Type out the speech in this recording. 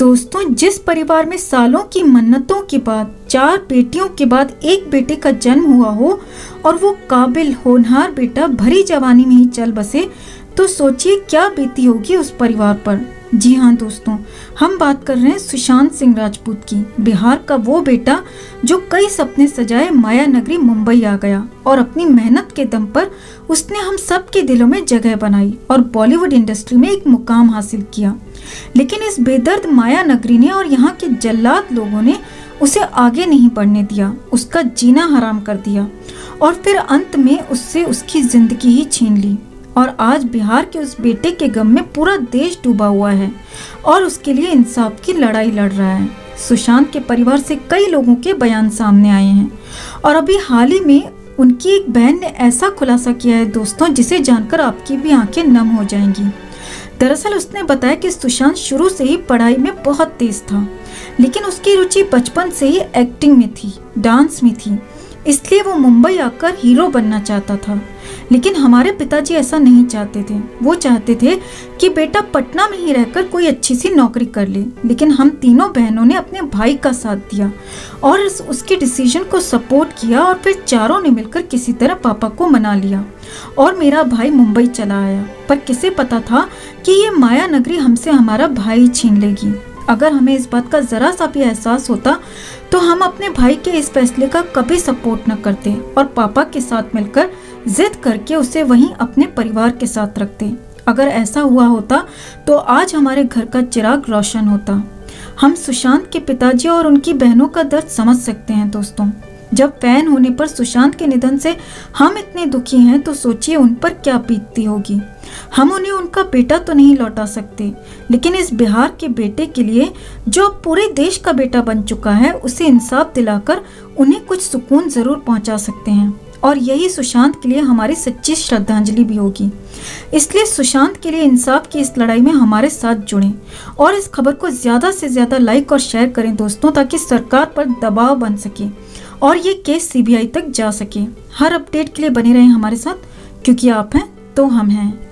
दोस्तों, जिस परिवार में सालों की मन्नतों के बाद 4 बेटियों के बाद एक बेटे का जन्म हुआ हो और वो काबिल होनहार बेटा भरी जवानी में ही चल बसे, तो सोचिए क्या बीती होगी उस परिवार पर। जी हाँ दोस्तों, हम बात कर रहे हैं सुशांत सिंह राजपूत की। बिहार का वो बेटा जो कई सपने सजाए माया नगरी मुंबई आ गया और अपनी मेहनत के दम पर उसने हम सब के दिलों में जगह बनाई और बॉलीवुड इंडस्ट्री में एक मुकाम हासिल किया। लेकिन इस बेदर्द माया नगरी ने और यहाँ के जल्लाद लोगों ने उसे आगे नहीं बढ़ने दिया, उसका जीना हराम कर दिया और फिर अंत में उससे उसकी जिंदगी ही छीन ली। और आज बिहार के उस बेटे के गम में पूरा देश डूबा हुआ है और उसके लिए इंसाफ की लड़ाई लड़ रहा है। सुशांत के परिवार से कई लोगों के बयान सामने आए हैं और अभी हाल ही में उनकी एक बहन ने ऐसा खुलासा किया है दोस्तों, जिसे जानकर आपकी भी आंखें नम हो जाएंगी। दरअसल उसने बताया कि सुशांत शुरू से ही पढ़ाई में बहुत तेज था, लेकिन उसकी रुचि बचपन से ही एक्टिंग में थी, डांस में थी, इसलिए वो मुंबई आकर हीरो बनना चाहता था। लेकिन हमारे पिताजी ऐसा नहीं चाहते थे। वो चाहते थे कि बेटा पटना में ही रहकर कोई अच्छी सी नौकरी कर ले। लेकिन हम तीनों बहनों ने अपने भाई का साथ दिया और उसके डिसीजन को सपोर्ट किया और फिर चारों ने मिलकर किसी तरह पापा को मना लिया और मेरा भाई मुंबई चला आया। पर किसे पता था कि ये माया नगरी हमसे हमारा भाई छीन लेगी। अगर हमें इस बात का जरा सा भी एहसास होता तो हम अपने भाई के इस फैसले का कभी सपोर्ट न करते और पापा के साथ मिलकर जिद करके उसे वहीं अपने परिवार के साथ रखते। अगर ऐसा हुआ होता तो आज हमारे घर का चिराग रोशन होता। हम सुशांत के पिताजी और उनकी बहनों का दर्द समझ सकते हैं दोस्तों। जब फैन होने पर सुशांत के निधन से हम इतने दुखी हैं तो सोचिए उन पर क्या बीतती होगी। हम उन्हें उनका बेटा तो नहीं लौटा सकते, लेकिन इस बिहार के बेटे के लिए जो पूरे देश का बेटा बन चुका है, उसे इंसाफ दिलाकर उन्हें कुछ सुकून जरूर पहुंचा सकते हैं। और यही सुशांत के लिए हमारी सच्ची श्रद्धांजलि भी होगी। इसलिए सुशांत के लिए इंसाफ की इस लड़ाई में हमारे साथ जुड़ें और इस खबर को ज्यादा से ज्यादा लाइक और शेयर करें दोस्तों, ताकि सरकार पर दबाव बन सके और ये केस सीबीआई तक जा सके। हर अपडेट के लिए बने रहें हमारे साथ, क्योंकि आप हैं तो हम हैं।